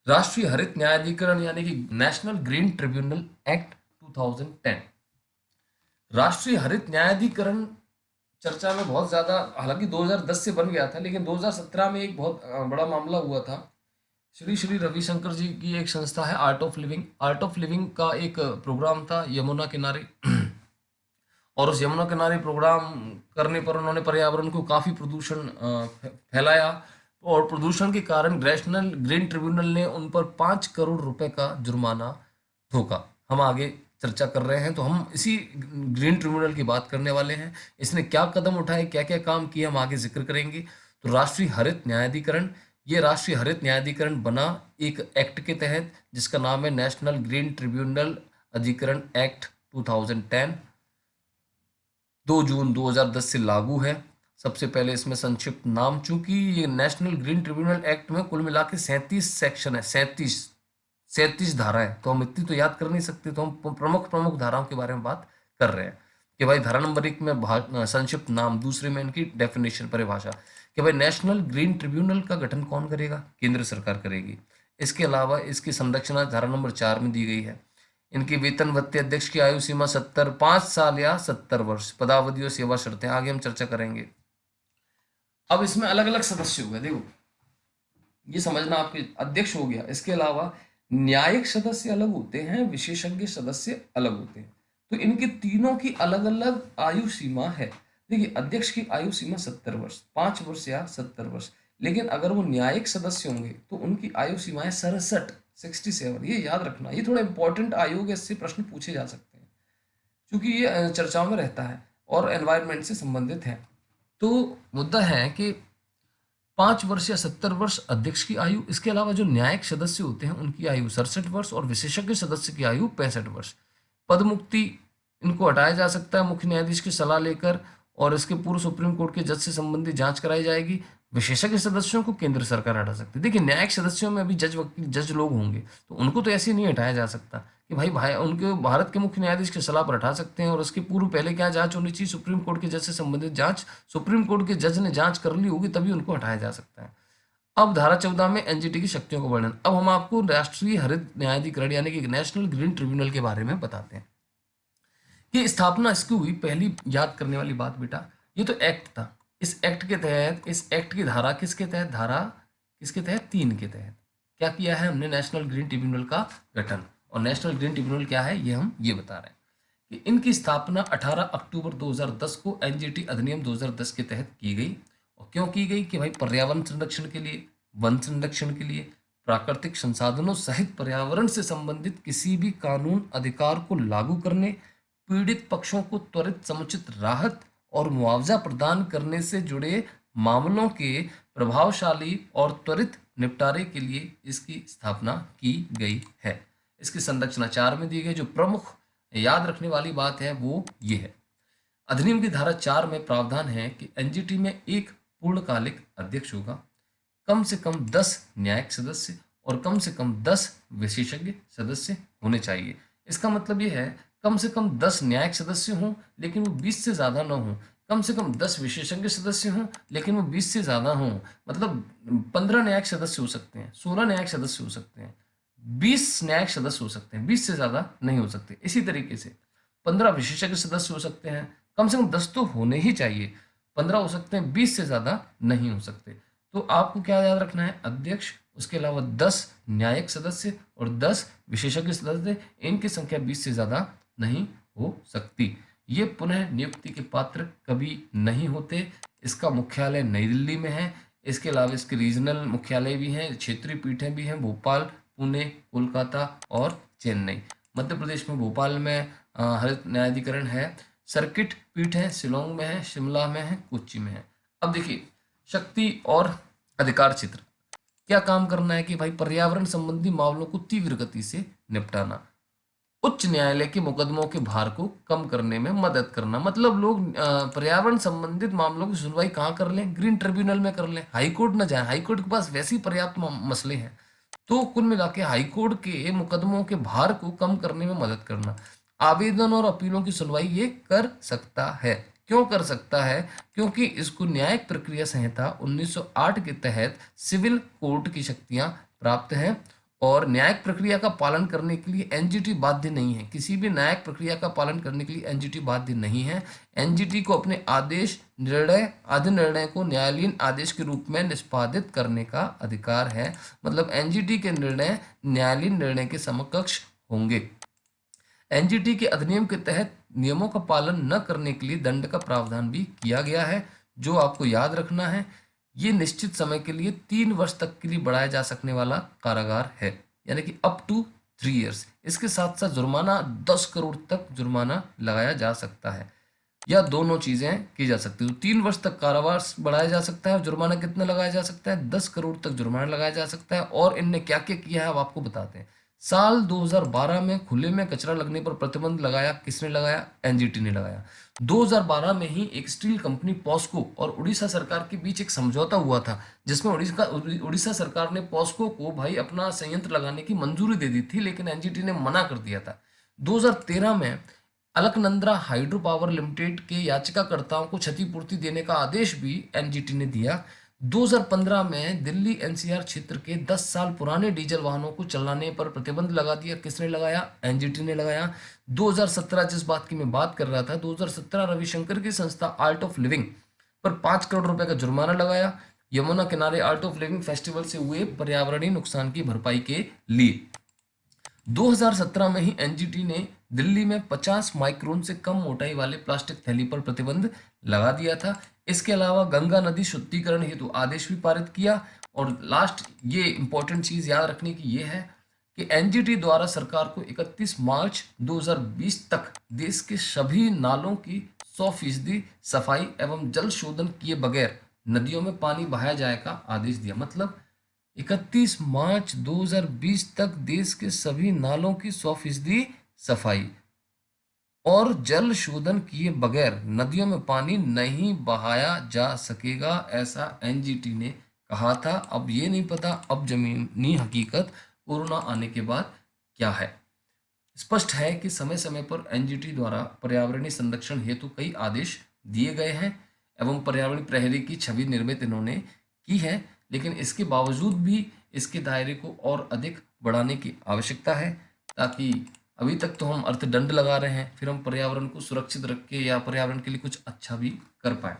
राष्ट्रीय हरित न्यायाधिकरण यानी कि नेशनल ग्रीन ट्रिब्यूनल एक्ट 2010। राष्ट्रीय हरित न्यायाधिकरण चर्चा में बहुत ज्यादा, हालांकि 2010 से बन गया था, लेकिन 2017 में एक बहुत बड़ा मामला हुआ था। श्री श्री रविशंकर जी की एक संस्था है आर्ट ऑफ लिविंग का एक प्रोग्राम था यमुना किनारे। और उस यमुना किनारे प्रोग्राम करने पर उन्होंने पर्यावरण को काफी प्रदूषण फैलाया। और प्रदूषण के कारण नेशनल ग्रीन ट्रिब्यूनल ने उन पर 5 करोड़ रुपए का जुर्माना ठोका। हम आगे चर्चा कर रहे हैं तो हम इसी ग्रीन ट्रिब्यूनल की बात करने वाले हैं। इसने क्या कदम उठाए, क्या क्या काम किए, हम आगे जिक्र करेंगे। तो राष्ट्रीय हरित न्यायाधिकरण, ये राष्ट्रीय हरित न्यायाधिकरण बना एक एक्ट के तहत जिसका नाम है नेशनल ग्रीन ट्रिब्यूनल अधिकरण एक्ट 2010। 2 जून 2010 से लागू है। सबसे पहले इसमें संक्षिप्त नाम, चूंकि ये नेशनल ग्रीन ट्रिब्यूनल एक्ट में कुल मिला के 37 सेक्शन है, 37 धाराएं, तो हम इतनी तो याद कर नहीं सकते, तो हम प्रमुख प्रमुख धाराओं के बारे में बात कर रहे हैं कि भाई धारा नंबर 1 में संक्षिप्त नाम, दूसरे में इनकी डेफिनेशन परिभाषा कि भाई नेशनल ग्रीन ट्रिब्यूनल का गठन कौन करेगा, केंद्र सरकार करेगी। इसके अलावा इसकी संरचना धारा नंबर 4 में दी गई है। इनकी वेतन भत्ते अध्यक्ष की आयु सीमा 5 साल या 70 वर्ष, पदावधि और सेवा शर्तें आगे हम चर्चा करेंगे। अब इसमें अलग अलग सदस्य हो गए, देखो ये समझना, आपके अध्यक्ष हो गया, इसके अलावा न्यायिक सदस्य अलग होते हैं, विशेषज्ञ सदस्य अलग होते हैं। तो इनके तीनों की अलग अलग आयु सीमा है। देखिए अध्यक्ष की आयु सीमा 70 वर्ष, 5 वर्ष या 70 वर्ष। लेकिन अगर वो न्यायिक सदस्य होंगे तो उनकी आयु सीमा है 67। ये याद रखना, ये थोड़ा इंपॉर्टेंट आयोग है, इससे प्रश्न पूछे जा सकते हैं क्योंकि ये चर्चाओं में रहता है और एनवायरनमेंट से संबंधित है। तो मुद्दा है कि 5 वर्ष या 70 वर्ष अध्यक्ष की आयु। इसके अलावा जो न्यायिक सदस्य होते हैं उनकी आयु 67 वर्ष और विशेषज्ञ सदस्य की आयु 65 वर्ष। पद मुक्ति इनको हटाया जा सकता है मुख्य न्यायाधीश की सलाह लेकर, और इसके पूर्व सुप्रीम कोर्ट के जज से संबंधित जांच कराई जाएगी। विशेषज्ञ सदस्यों को केंद्र सरकार हटा सकती है। देखिए न्यायिक सदस्यों में अभी जज वकील जज लोग होंगे तो उनको तो ऐसे नहीं हटाया जा सकता कि भाई भाई उनके भारत के मुख्य न्यायाधीश की सलाह पर हटा सकते हैं, और उसके पूर्व पहले क्या जांच होनी चाहिए, सुप्रीम कोर्ट के जज से संबंधित जांच, सुप्रीम कोर्ट के जज ने जांच कर ली होगी तभी उनको हटाया जा सकता है। अब धारा 14 में एनजीटी की शक्तियों का वर्णन। अब हम आपको राष्ट्रीय हरित न्यायाधिकरण यानी कि नेशनल ग्रीन ट्रिब्यूनल के बारे में बताते हैं कि स्थापना इसकी हुई। पहली याद करने वाली बात बेटा, ये तो एक्ट था। इस एक्ट के तहत, इस एक्ट की धारा किसके तहत, धारा किसके तहत, 3 के तहत क्या किया है हमने, नेशनल ग्रीन ट्रिब्यूनल का गठन। और नेशनल ग्रीन ट्रिब्यूनल क्या है ये हम ये बता रहे हैं कि इनकी स्थापना 18 अक्टूबर 2010 को एनजीटी अधिनियम 2010 के तहत की गई। और क्यों की गई कि भाई पर्यावरण संरक्षण के लिए, वन संरक्षण के लिए, प्राकृतिक संसाधनों सहित पर्यावरण से संबंधित किसी भी कानून अधिकार को लागू करने, पीड़ित पक्षों को त्वरित समुचित राहत और मुआवजा प्रदान करने से जुड़े मामलों के प्रभावशाली और त्वरित निपटारे के लिए इसकी स्थापना की गई है। इसकी संरचना 4 में दी गई। जो प्रमुख याद रखने वाली बात है वो ये है, अधिनियम की धारा 4 में प्रावधान है कि एनजीटी में एक पूर्णकालिक अध्यक्ष होगा, कम से कम 10 न्यायिक सदस्य और कम से कम 10 विशेषज्ञ सदस्य होने चाहिए। इसका मतलब ये है कम से कम 10 न्यायिक सदस्य हों लेकिन वो 20 से ज़्यादा न हों, कम से कम 10 विशेषज्ञ सदस्य हों लेकिन वो 20 से ज़्यादा हों। मतलब 15 न्यायिक सदस्य हो सकते हैं, 16 न्यायिक सदस्य हो सकते हैं, 20 न्यायिक सदस्य हो सकते हैं, 20 से ज़्यादा नहीं हो सकते। इसी तरीके से 15 विशेषज्ञ सदस्य हो सकते हैं, कम से कम 10 तो होने ही चाहिए, 15 हो सकते हैं, 20 से ज़्यादा नहीं हो सकते। तो आपको क्या याद रखना है, अध्यक्ष, उसके अलावा 10 न्यायिक सदस्य और 10 विशेषज्ञ सदस्य, इनकी संख्या 20 से ज़्यादा नहीं हो सकती। ये पुनः नियुक्ति के पात्र कभी नहीं होते। इसका मुख्यालय नई दिल्ली में है। इसके अलावा इसके रीजनल मुख्यालय भी हैं, क्षेत्रीय पीठें भी हैं, भोपाल, पुणे, कोलकाता और चेन्नई। मध्य प्रदेश में भोपाल में हरित न्यायाधिकरण है। सर्किट पीठ है, शिलोंग में है, शिमला में है, कोच्चि में है। अब देखिए शक्ति और अधिकार क्षेत्र, क्या काम करना है कि भाई पर्यावरण संबंधी मामलों को तीव्र गति से निपटाना, उच्च न्यायालय के मुकदमों के भार को कम करने में मदद करना। मतलब लोग पर्यावरण संबंधित मामलों की सुनवाई कहाँ कर लें, ग्रीन ट्रिब्यूनल में कर लें, हाई कोर्ट न जाए, हाई कोर्ट के पास वैसे ही पर्याप्त मसले हैं। तो कुल मिला के हाई कोर्ट के मुकदमों के भार को कम करने में मदद करना, आवेदन और अपीलों की सुनवाई ये कर सकता है। क्यों कर सकता है, क्योंकि इसको न्यायिक प्रक्रिया संहिता 1908 के तहत सिविल कोर्ट की शक्तियां प्राप्त हैं और न्यायिक प्रक्रिया का पालन करने के लिए एनजीटी बाध्य नहीं है। किसी भी न्यायिक प्रक्रिया का पालन करने के लिए एनजीटी बाध्य नहीं है। एनजीटी को अपने आदेश, निर्णय, आदि निर्णय को न्यायालयीन आदेश के रूप में निष्पादित करने का अधिकार है। मतलब एनजीटी के निर्णय न्यायालयीन निर्णय के समकक्ष होंगे। एनजीटी के अधिनियम के तहत नियमों का पालन न करने के लिए दंड का प्रावधान भी किया गया है, जो आपको याद रखना है। ये निश्चित समय के लिए 3 वर्ष तक के लिए बढ़ाया जा सकने वाला कारागार है, यानी कि अप टू 3 इयर्स। इसके साथ साथ जुर्माना 10 करोड़ तक जुर्माना लगाया जा सकता है, या दोनों चीजें की जा सकती है। तो 3 वर्ष तक कारावास बढ़ाया जा सकता है। जुर्माना कितना लगाया जा सकता है? 10 करोड़ तक जुर्माना लगाया जा सकता है। और इनने क्या क्या किया है अब आपको बताते हैं। साल 2012 में खुले में कचरा लगने पर प्रतिबंध लगाया। किसने लगाया? एनजीटी ने लगाया। 2012 में ही एक स्टील कंपनी पॉस्को और उड़ीसा सरकार के बीच एक समझौता हुआ था, जिसमें उड़ीसा सरकार ने पॉस्को को भाई अपना संयंत्र लगाने की मंजूरी दे दी थी, लेकिन एनजीटी ने मना कर दिया था। 2013 में अलकनंदा हाइड्रो पावर लिमिटेड के याचिकाकर्ताओं को क्षतिपूर्ति देने का आदेश भी एनजीटी ने दिया। 2015 में दिल्ली एनसीआर क्षेत्र के 10 साल पुराने डीजल वाहनों को चलाने पर प्रतिबंध लगा दिया। किसने लगाया? एनजीटी ने लगाया। 2017, जिस बात की मैं बात कर रहा था, 2017 रविशंकर की संस्था आर्ट ऑफ लिविंग पर 5 करोड़ रुपए का जुर्माना लगाया, यमुना किनारे आर्ट ऑफ लिविंग फेस्टिवल से हुए पर्यावरणीय नुकसान की भरपाई के लिए। 2017 में ही एनजीटी ने दिल्ली में 50 माइक्रोन से कम मोटाई वाले प्लास्टिक थैली पर प्रतिबंध लगा दिया था। इसके अलावा गंगा नदी शुद्धिकरण हेतु आदेश भी पारित किया। और लास्ट ये इंपॉर्टेंट चीज याद रखने की ये है कि एनजीटी द्वारा सरकार को 31 मार्च 2020 तक देश के सभी नालों की 100% सफाई एवं जल शोधन किए बगैर नदियों में पानी बहाया जाए का आदेश दिया। मतलब 31 मार्च 2020 तक देश के सभी नालों की 100% सफाई और जल शोधन किए बगैर नदियों में पानी नहीं बहाया जा सकेगा, ऐसा एनजीटी ने कहा था। अब ये नहीं पता अब जमीनी हकीकत कोरोना आने के बाद क्या है। स्पष्ट है कि समय समय पर एनजीटी द्वारा पर्यावरणीय संरक्षण हेतु कई आदेश दिए गए हैं एवं पर्यावरण प्रहरी की छवि निर्मित इन्होंने की है, लेकिन इसके बावजूद भी इसके दायरे को और अधिक बढ़ाने की आवश्यकता है, ताकि अभी तक तो हम अर्थदंड लगा रहे हैं, फिर हम पर्यावरण को सुरक्षित रख के या पर्यावरण के लिए कुछ अच्छा भी कर पाए।